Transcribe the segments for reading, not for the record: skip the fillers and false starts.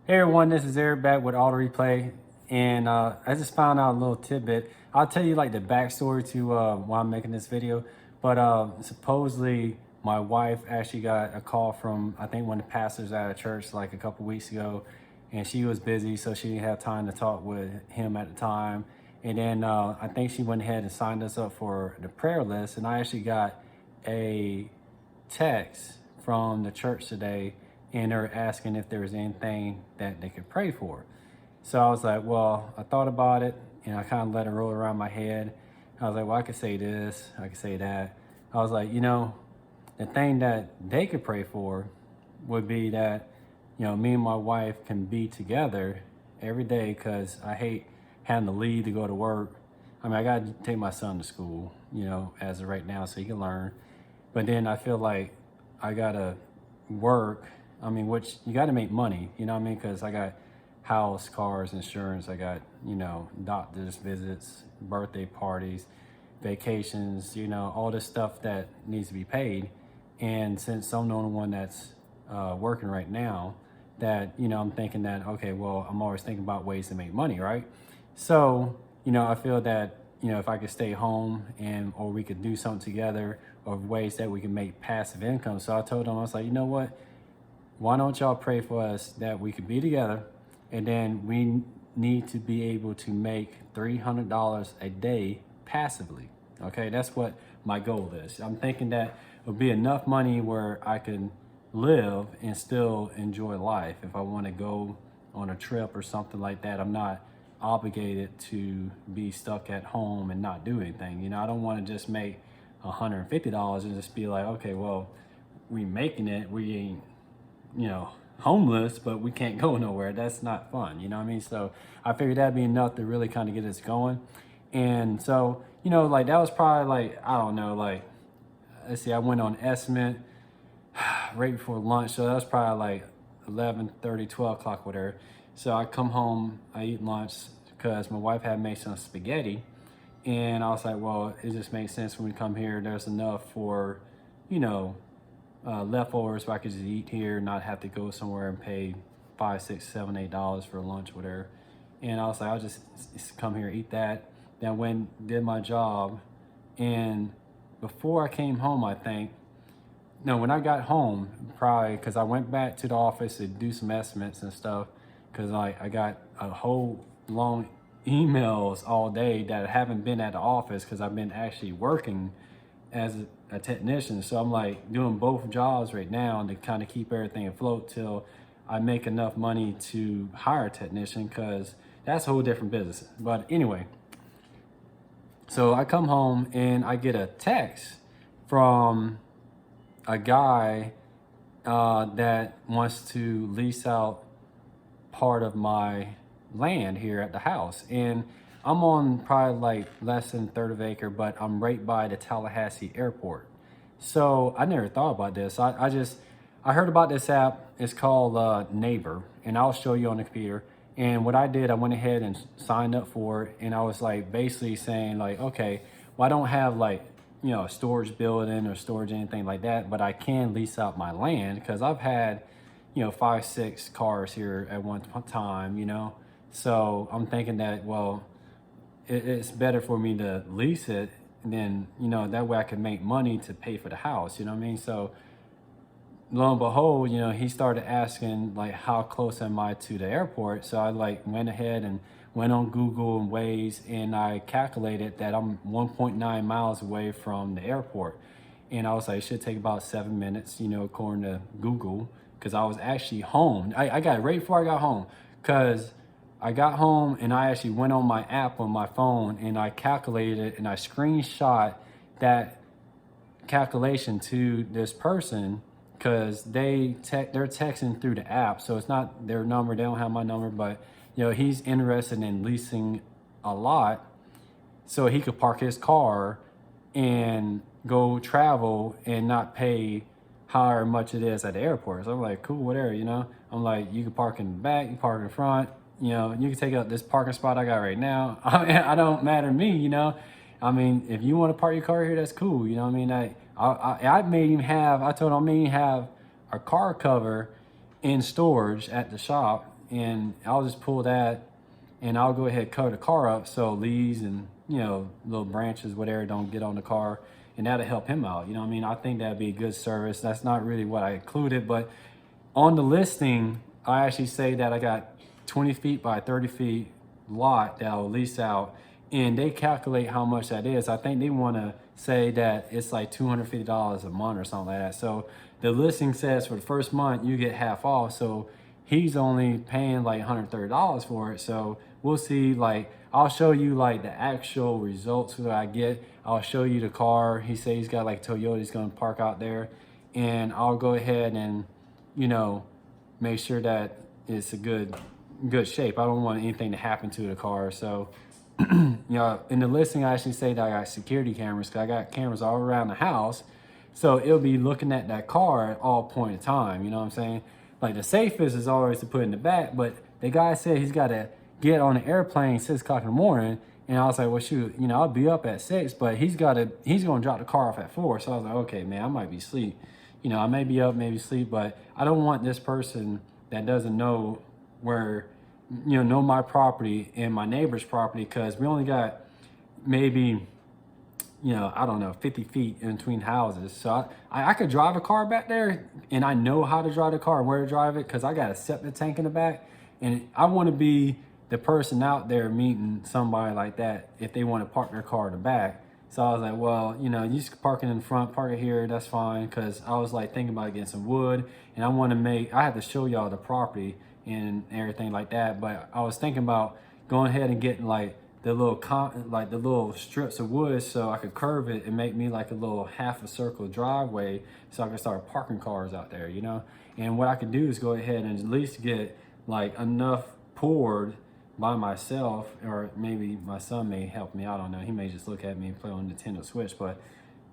Hey everyone, this is Eric back with Auto Replay, and I just found out a little tidbit. I'll tell you like the backstory to why I'm making this video, but supposedly my wife actually got a call from I think one of the pastors at a church like a couple weeks ago, and she was busy, so she didn't have time to talk with him at the time. And then I think she went ahead and signed us up for the prayer list, and I actually got a text from the church today, and they're asking if there was anything that they could pray for. So I was like, well, I thought about it and I kind of let it roll around my head. I was like, well, I could say this, I could say that. I was like, the thing that they could pray for would be that, me and my wife can be together every day, because I hate having to leave to go to work. I mean, I got to take my son to school, as of right now, so he can learn. But then I feel like I gotta work. I mean, which you gotta make money, you know what I mean? Because I got house, cars, insurance. I got, doctor's visits, birthday parties, vacations, all this stuff that needs to be paid. And since I'm the only one that's working right now, that, I'm thinking that, okay, well, I'm always thinking about ways to make money, right? So, I feel that, if I could stay home or we could do something together, or ways that we can make passive income. So I told them, I was like, you know what? Why don't y'all pray for us that we could be together, and then we need to be able to make $300 a day passively. Okay, that's what my goal is. I'm thinking that it'll be enough money where I can live and still enjoy life. If I want to go on a trip or something like that, I'm not obligated to be stuck at home and not do anything. I don't want to just make $150 and just be like, okay, well, we making it, we ain't, homeless, but we can't go nowhere. That's not fun, you know what I mean? So I figured that'd be enough to really kind of get us going. And so, like that was probably like, I don't know, like, let's see, I went on estimate right before lunch. So that was probably like 11:30, 12 o'clock, whatever. So I come home, I eat lunch because my wife had made some spaghetti. And I was like, well, it just makes sense when we come here, there's enough for, leftovers, so I could just eat here, not have to go somewhere and pay $5, $6, $7, $8 for lunch, whatever. And I was like, I'll just come here, eat that. Then did my job. And before I came home, I think, no, when I got home, probably because I went back to the office to do some estimates and stuff, because I got a whole long emails all day that I haven't been at the office because I've been actually working as a technician. So I'm like doing both jobs right now to kind of keep everything afloat till I make enough money to hire a technician, because that's a whole different business. But anyway, so I come home and I get a text from a guy that wants to lease out part of my land here at the house. And I'm on probably like less than a third of an acre, but I'm right by the Tallahassee airport. So I never thought about this. I heard about this app. It's called Neighbor, and I'll show you on the computer. And what I did, I went ahead and signed up for it. And I was like basically saying like, okay, well, I don't have like, a storage building or storage, anything like that, but I can lease out my land, because I've had, 5, 6 cars here at one time. So I'm thinking that, well, it's better for me to lease it, and then, that way I can make money to pay for the house, you know what I mean? So lo and behold, he started asking like, how close am I to the airport? So I like went ahead and went on Google and Waze, and I calculated that I'm 1.9 miles away from the airport. And I was like, it should take about 7 minutes, according to Google, because I was actually home. I got it right before I got home, because I got home and I actually went on my app on my phone and I calculated it, and I screenshot that calculation to this person, because they're texting through the app, so it's not their number. They don't have my number, but he's interested in leasing a lot so he could park his car and go travel and not pay however much it is at the airport. So I'm like, cool, whatever, I'm like, you can park in the back, you park in front, you can take up this parking spot I got right now. I don't matter to me, I mean, if you want to park your car here, that's cool. You know what I mean? I may even have, I told him I may even have a car cover in storage at the shop, and I'll just pull that and I'll go ahead and cover the car up so leaves and, you know, little branches, whatever, don't get on the car, and that'll help him out. You know what I mean? I think that'd be a good service. That's not really what I included, but on the listing, I actually say that I got 20 feet by 30 feet lot that I'll lease out, and they calculate how much that is. I think they want to say that it's like $250 a month or something like that. So the listing says for the first month you get half off, so he's only paying like $130 for it. So we'll see. Like, I'll show you like the actual results that I get. I'll show you the car. He says he's got like Toyota he's going to park out there, and I'll go ahead and, you know, make sure that it's a good shape. I don't want anything to happen to the car. So you know, in the listing I actually say that I got security cameras, because I got cameras all around the house, so it'll be looking at that car at all point of time. You know what I'm saying? Like, the safest is always to put in the back, but the guy said he's got to get on an airplane 6 o'clock in the morning, and I was like, well, shoot, you know, I'll be up at 6, but he's gonna drop the car off at 4. So I was like, okay, man, I might be asleep. You know, I may be up, maybe sleep, but I don't want this person that doesn't know where, you know my property and my neighbor's property, because we only got maybe, you know, I don't know, 50 feet in between houses. So I could drive a car back there, and I know how to drive the car and where to drive it, because I got a septic tank in the back, and I want to be the person out there meeting somebody like that if they want to park their car in the back. So I was like, well, you know, you just park it in the front, park it here, that's fine, because I was like thinking about getting some wood, and I have to show y'all the property and everything like that. But I was thinking about going ahead and getting like the little strips of wood, so I could curve it and make me like a little half a circle driveway, so I could start parking cars out there, you know. And what I could do is go ahead and at least get like enough poured by myself, or maybe my son may help me out on that. He may just look at me and play on Nintendo Switch, but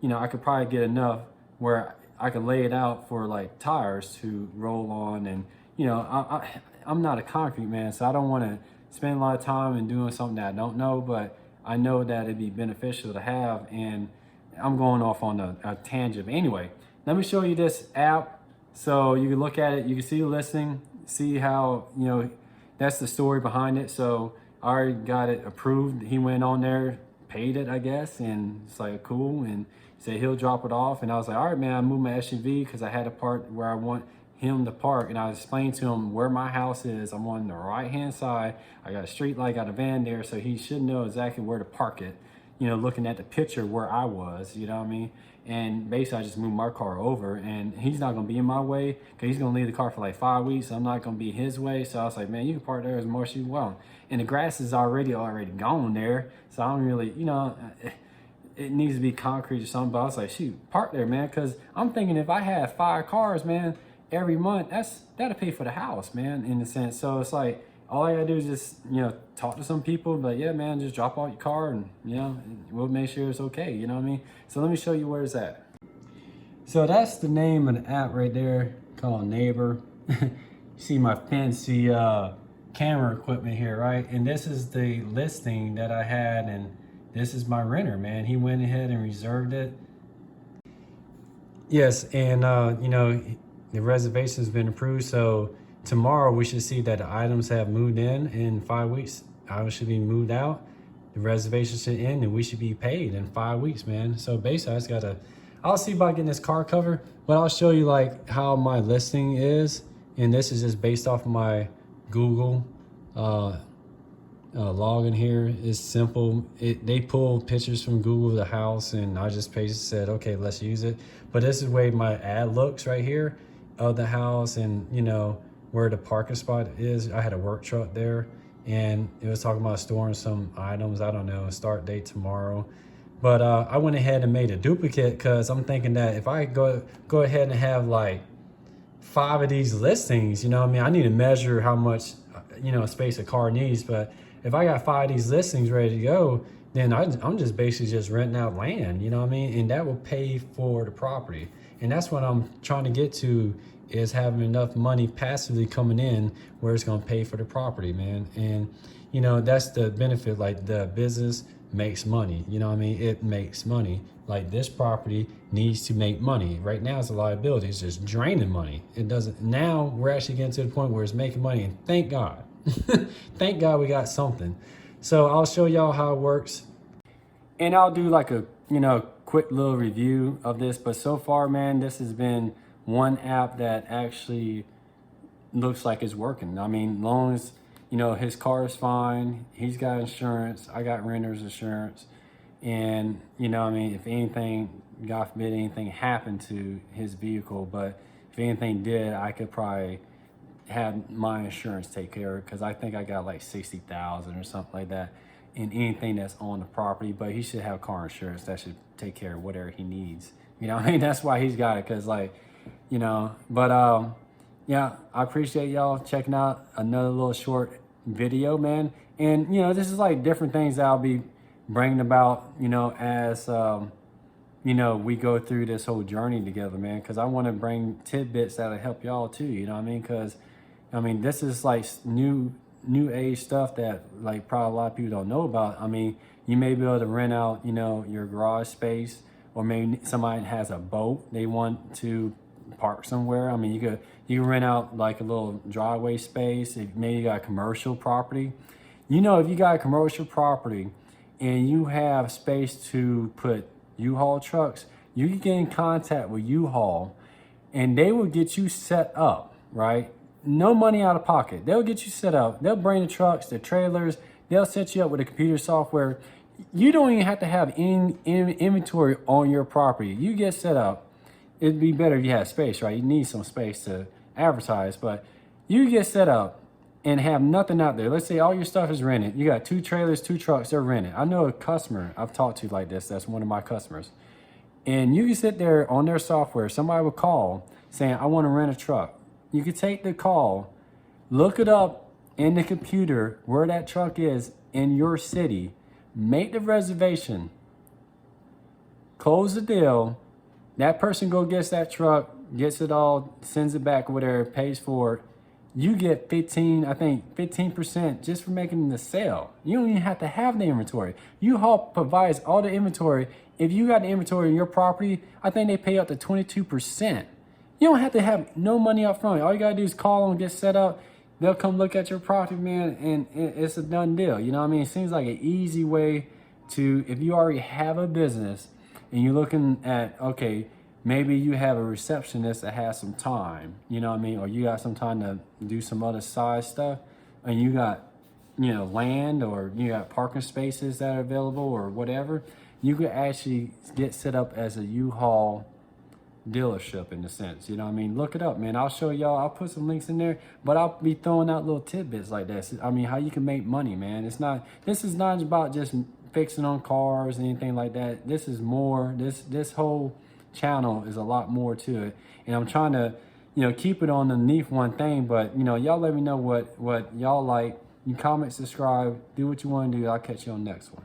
you know, I could probably get enough where I could lay it out for like tires to roll on. And you know, I'm not a concrete man, so I don't want to spend a lot of time in doing something that I don't know, but I know that it'd be beneficial to have. And I'm going off on a tangent. Anyway, let me show you this app so you can look at it. You can see the listing, see how, you know, that's the story behind it. So I already got it approved. He went on there, paid it, I guess, and it's like cool, and said he'll drop it off. And I was like, all right, man, I moved my SUV because I had a part where I want him to park, and I explained to him where my house is. I'm on the right hand side. I got a street light, got a van there, so he should know exactly where to park it, you know, looking at the picture where I was, you know what I mean? And basically I just moved my car over, and he's not gonna be in my way because he's gonna leave the car for like 5 weeks, so I'm not gonna be his way. So I was like, man, you can park there as much as you want, and the grass is already gone there, so I don't really, you know, it needs to be concrete or something. But I was like, shoot, park there, man, because I'm thinking if I had 5 cars, man, every month, that'll pay for the house, man, in a sense. So it's like, all I gotta do is just, you know, talk to some people, but yeah, man, just drop out your car, and you know, we'll make sure it's okay, you know what I mean? So let me show you where it's at. So that's the name of the app right there, called Neighbor. You see my fancy camera equipment here, right? And this is the listing that I had, and this is my renter, man. He went ahead and reserved it. Yes, and you know, the reservation has been approved, so tomorrow we should see that the items have moved in 5 weeks. Items should be moved out, the reservation should end, and we should be paid in 5 weeks, man. So basically I just gotta, I'll see about getting this car covered, but I'll show you like how my listing is. And this is just based off of my Google login here. It's simple. They pull pictures from Google of the house, and I just basically said, okay, let's use it. But this is the way my ad looks right here of the house, and you know where the parking spot is. I had a work truck there, and it was talking about storing some items. I don't know, start date tomorrow. But I went ahead and made a duplicate because I'm thinking that if I go ahead and have like 5 of these listings, you know what I mean? I need to measure how much, you know, space a car needs. But if I got 5 of these listings ready to go, then I'm just basically just renting out land, you know what I mean? And that will pay for the property. And that's what I'm trying to get to, is having enough money passively coming in where it's gonna pay for the property, man. And you know, that's the benefit, like the business makes money, you know what I mean? It makes money. like this property needs to make money. Right now it's a liability, it's just draining money. It doesn't, now we're actually getting to the point where it's making money, and thank God. Thank God we got something. So I'll show y'all how it works. And I'll do like a, quick little review of this. But so far, man, this has been one app that actually looks like it's working. I mean, long as, his car is fine, he's got insurance, I got renter's insurance. And, if anything, God forbid anything happened to his vehicle, but if anything did, I could probably have my insurance take care of it, because I think I got like 60,000 or something like that in anything that's on the property. But he should have car insurance that should take care of whatever he needs. That's why he's got it, because yeah, I appreciate y'all checking out another little short video, man. And this is like different things that I'll be bringing about, as we go through this whole journey together, man, because I want to bring tidbits that'll help y'all too, because this is like new age stuff that like probably a lot of people don't know about. You may be able to rent out, your garage space, or maybe somebody has a boat they want to park somewhere. You can rent out like a little driveway space. If maybe you got a commercial property, if you got a commercial property and you have space to put U-Haul trucks, you can get in contact with U-Haul and they will get you set up, right? No money out of pocket. They'll get you set up. They'll bring the trucks, the trailers. They'll set you up with a computer software. You don't even have to have any inventory on your property. You get set up. It'd be better if you had space, right? You need some space to advertise, but you get set up and have nothing out there. Let's say all your stuff is rented. You got 2 trailers, 2 trucks, they're rented. I know a customer I've talked to like this, that's one of my customers. And you can sit there on their software, somebody will call saying, I want to rent a truck. You can take the call, look it up in the computer where that truck is in your city, make the reservation, close the deal. That person go gets that truck, gets it all, sends it back, whatever, pays for it. You get 15% just for making the sale. You don't even have to have the inventory. U-Haul provides all the inventory. If you got the inventory in your property, I think they pay up to 22%. You don't have to have no money up front. All you gotta do is call them, get set up. They'll come look at your property, man, and it's a done deal. It seems like an easy way to, if you already have a business and you're looking at, okay, maybe you have a receptionist that has some time, or you got some time to do some other side stuff, and you got, land, or you got parking spaces that are available or whatever, you could actually get set up as a U-Haul dealership in a sense. Look it up, man. I'll show y'all. I'll put some links in there, but I'll be throwing out little tidbits like this. How you can make money, man. This is not about just fixing on cars and anything like that. This is more, this whole channel is a lot more to it, and I'm trying to keep it on underneath one thing. But y'all let me know what y'all like. You comment, subscribe, do what you want to do. I'll catch you on the next one.